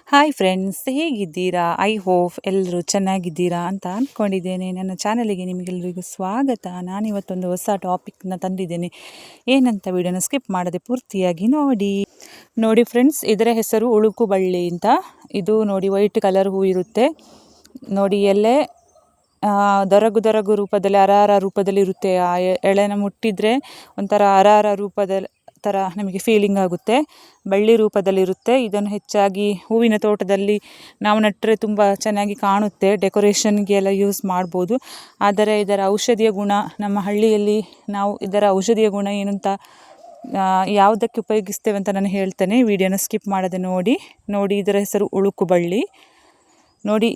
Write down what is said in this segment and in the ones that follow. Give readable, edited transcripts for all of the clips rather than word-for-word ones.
Hi friends, ಹೇಗಿದ್ದೀರಾ? I hope ಎಲ್ಲರೂ ಚೆನ್ನಾಗಿದ್ದೀರಾ ಅಂತ ಅಂದ್ಕೊಂಡಿದ್ದೇನೆ. ನನ್ನ ಚಾನಲಿಗೆ ನಿಮಗೆಲ್ಲರಿಗೂ ಸ್ವಾಗತ. ನಾನಿವತ್ತೊಂದು ಹೊಸ ಟಾಪಿಕ್ನ ತಂದಿದ್ದೇನೆ. ಏನಂತ ವಿಡಿಯೋನ ಸ್ಕಿಪ್ ಮಾಡದೆ ಪೂರ್ತಿಯಾಗಿ ನೋಡಿ ಫ್ರೆಂಡ್ಸ್, ಇದರ ಹೆಸರು ಉಳುಕು ಬಳ್ಳಿ ಅಂತ. ಇದು ನೋಡಿ ವೈಟ್ ಕಲರ್ ಹೂ ಇರುತ್ತೆ ನೋಡಿ. ಎಲೆ ದೊರಗು ರೂಪದಲ್ಲಿ ಅರಾರ ರೂಪದಲ್ಲಿ ಇರುತ್ತೆ. ಆ ಎಳೆನ ಮುಟ್ಟಿದರೆ ಒಂಥರ ಅರಾರ ರೂಪದ ಥರ ನಮಗೆ ಫೀಲಿಂಗ್ ಆಗುತ್ತೆ. ಬಳ್ಳಿ ರೂಪದಲ್ಲಿರುತ್ತೆ. ಇದನ್ನು ಹೆಚ್ಚಾಗಿ ಹೂವಿನ ತೋಟದಲ್ಲಿ ನಾವು ನೆಟ್ಟರೆ ತುಂಬ ಚೆನ್ನಾಗಿ ಕಾಣುತ್ತೆ. ಡೆಕೋರೇಷನ್ಗೆ ಎಲ್ಲ ಯೂಸ್ ಮಾಡ್ಬೋದು. ಆದರೆ ಇದರ ಔಷಧೀಯ ಗುಣ, ನಮ್ಮ ಹಳ್ಳಿಯಲ್ಲಿ ನಾವು ಇದರ ಔಷಧೀಯ ಗುಣ ಏನು ಅಂತ ಯಾವುದಕ್ಕೆ ಉಪಯೋಗಿಸ್ತೇವೆ ಅಂತ ನಾನು ಹೇಳ್ತೇನೆ. ವಿಡಿಯೋನ ಸ್ಕಿಪ್ ಮಾಡದೆ ನೋಡಿ. ಇದರ ಹೆಸರು ಉಳುಕು ಬಳ್ಳಿ ನೋಡಿ.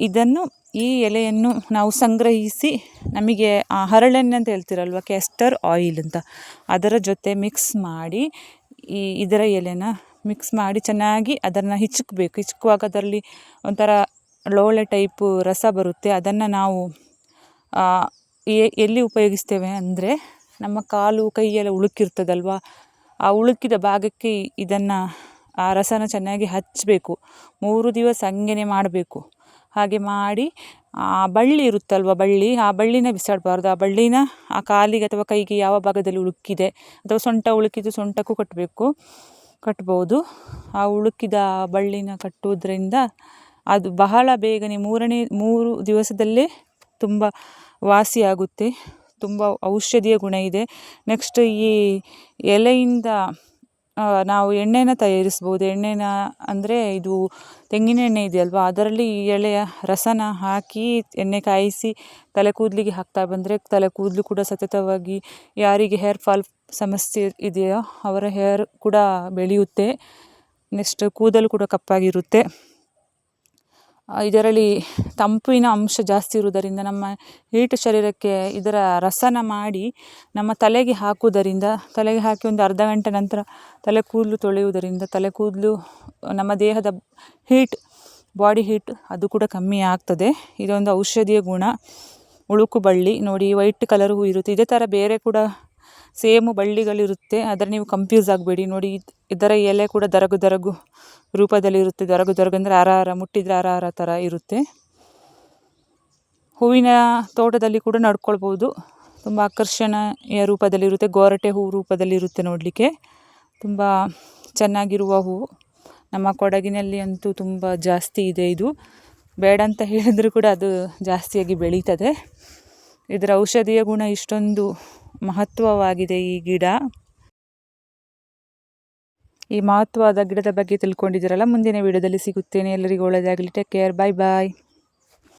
ಈ ಎಲೆಯನ್ನು ನಾವು ಸಂಗ್ರಹಿಸಿ ನಮಗೆ ಹರಳೆಣ್ಣೆ ಅಂತ ಹೇಳ್ತಿರಲ್ವ, ಕ್ಯಾಸ್ಟರ್ ಆಯಿಲ್ ಅಂತ, ಅದರ ಜೊತೆ ಮಿಕ್ಸ್ ಮಾಡಿ ಇದರ ಎಲೆನ ಮಿಕ್ಸ್ ಮಾಡಿ ಚೆನ್ನಾಗಿ ಅದನ್ನು ಹಿಚುಕುವಾಗ ಅದರಲ್ಲಿ ಒಂಥರ ಲೋಳೆ ಟೈಪು ರಸ ಬರುತ್ತೆ. ಅದನ್ನು ನಾವು ಎಲ್ಲಿ ಉಪಯೋಗಿಸ್ತೇವೆ ಅಂದರೆ, ನಮ್ಮ ಕಾಲು ಕೈಯೆಲ್ಲ ಉಳುಕಿರ್ತದಲ್ವ, ಆ ಉಳುಕಿದ ಭಾಗಕ್ಕೆ ಆ ರಸನ ಚೆನ್ನಾಗಿ ಹಚ್ಚಬೇಕು. 3 ದಿವಸ ಹಂಗೆ ಮಾಡಬೇಕು. ಹಾಗೆ ಮಾಡಿ ಬಳ್ಳಿ ಇರುತ್ತಲ್ವ, ಆ ಬಳ್ಳಿನ ಬಿಸಾಡಬಾರ್ದು. ಆ ಬಳ್ಳಿನ ಆ ಕಾಲಿಗೆ ಅಥವಾ ಕೈಗೆ ಯಾವ ಭಾಗದಲ್ಲಿ ಉಳುಕಿದೆ ಅಥವಾ ಸೊಂಟ ಉಳುಕಿದ್ದು ಸೊಂಟಕ್ಕೂ ಕಟ್ಬೋದು. ಆ ಉಳುಕಿದ ಬಳ್ಳಿನ ಕಟ್ಟುವುದರಿಂದ ಅದು ಬಹಳ ಬೇಗನೆ 3 ದಿವಸದಲ್ಲೇ ತುಂಬ ವಾಸಿಯಾಗುತ್ತೆ. ತುಂಬ ಔಷಧೀಯ ಗುಣ ಇದೆ. ನೆಕ್ಸ್ಟ್ ಈ ಎಲೆಯಿಂದ ನಾವು ಎಣ್ಣೆನ ತಯಾರಿಸ್ಬೋದು. ಎಣ್ಣೆನ ಅಂದರೆ ಇದು ತೆಂಗಿನ ಎಣ್ಣೆ ಇದೆಯಲ್ವ, ಅದರಲ್ಲಿ ಈ ಎಳೆಯ ರಸನ ಹಾಕಿ ಎಣ್ಣೆ ಕಾಯಿಸಿ ತಲೆ ಕೂದಲಿಗೆ ಹಾಕ್ತಾ ಬಂದರೆ ತಲೆ ಕೂದಲು ಕೂಡ ಸತತವಾಗಿ, ಯಾರಿಗೆ ಹೇರ್ ಫಾಲ್ ಸಮಸ್ಯೆ ಇದೆಯೋ ಅವರ ಹೇರ್ ಕೂಡ ಬೆಳೆಯುತ್ತೆ. ನೆಕ್ಸ್ಟ್ ಕೂದಲು ಕೂಡ ಕಪ್ಪಾಗಿರುತ್ತೆ. ಇದರಲ್ಲಿ ತಂಪಿನ ಅಂಶ ಜಾಸ್ತಿ ಇರುವುದರಿಂದ ನಮ್ಮ ಹೀಟ್ ಶರೀರಕ್ಕೆ ಇದರ ರಸನ ಮಾಡಿ ನಮ್ಮ ತಲೆಗೆ ಹಾಕುವುದರಿಂದ, ತಲೆಗೆ ಹಾಕಿ ಒಂದು ಅರ್ಧ ಗಂಟೆ ನಂತರ ತಲೆ ಕೂದಲು ತೊಳೆಯುವುದರಿಂದ ತಲೆ ಕೂದಲು, ನಮ್ಮ ದೇಹದ ಬಾಡಿ ಹೀಟ್ ಅದು ಕೂಡ ಕಮ್ಮಿ ಆಗ್ತದೆ. ಇದೊಂದು ಔಷಧೀಯ ಗುಣ ಉಳುಕು ಬಳ್ಳಿ ನೋಡಿ. ವೈಟ್ ಕಲರ್ ಹೂ ಇರುತ್ತೆ. ಇದೇ ಥರ ಬೇರೆ ಕೂಡ ಸೇಮು ಬಳ್ಳಿಗಳಿರುತ್ತೆ, ಆದರೆ ನೀವು ಕನ್ಫ್ಯೂಸ್ ಆಗಬೇಡಿ. ನೋಡಿ, ಇದರ ಎಲೆ ಕೂಡ ದರಗು ರೂಪದಲ್ಲಿ ಇರುತ್ತೆ. ದರಗು ಅಂದರೆ ಅರಾರ, ಮುಟ್ಟಿದ್ರೆ ಅರಾರ ಥರ ಇರುತ್ತೆ. ಹೂವಿನ ತೋಟದಲ್ಲಿ ಕೂಡ ನಡ್ಕೊಳ್ಬೋದು. ತುಂಬ ಆಕರ್ಷಣೀಯ ರೂಪದಲ್ಲಿರುತ್ತೆ. ಗೋರಟೆ ಹೂ ರೂಪದಲ್ಲಿರುತ್ತೆ. ನೋಡಲಿಕ್ಕೆ ತುಂಬ ಚೆನ್ನಾಗಿರುವ ಹೂ. ನಮ್ಮ ಕೊಡಗಿನಲ್ಲಿ ಅಂತೂ ತುಂಬ ಜಾಸ್ತಿ ಇದೆ. ಇದು ಬೇಡ ಅಂತ ಹೇಳಿದರೂ ಕೂಡ ಅದು ಜಾಸ್ತಿಯಾಗಿ ಬೆಳೀತದೆ. ಇದರ ಔಷಧೀಯ ಗುಣ ಇಷ್ಟೊಂದು ಮಹತ್ವವಾಗಿದೆ ಈ ಗಿಡ. ಈ ಮಹತ್ವದ ಗಿಡದ ಬಗ್ಗೆ ತಿಳ್ಕೊಂಡಿದ್ದೀರಲ್ಲ. ಮುಂದಿನ ವಿಡಿಯೋದಲ್ಲಿ ಸಿಗುತ್ತೇನೆ. ಎಲ್ಲರಿಗೂ ಒಳ್ಳೆಯದಾಗಲಿ. Take care. ಬಾಯ್.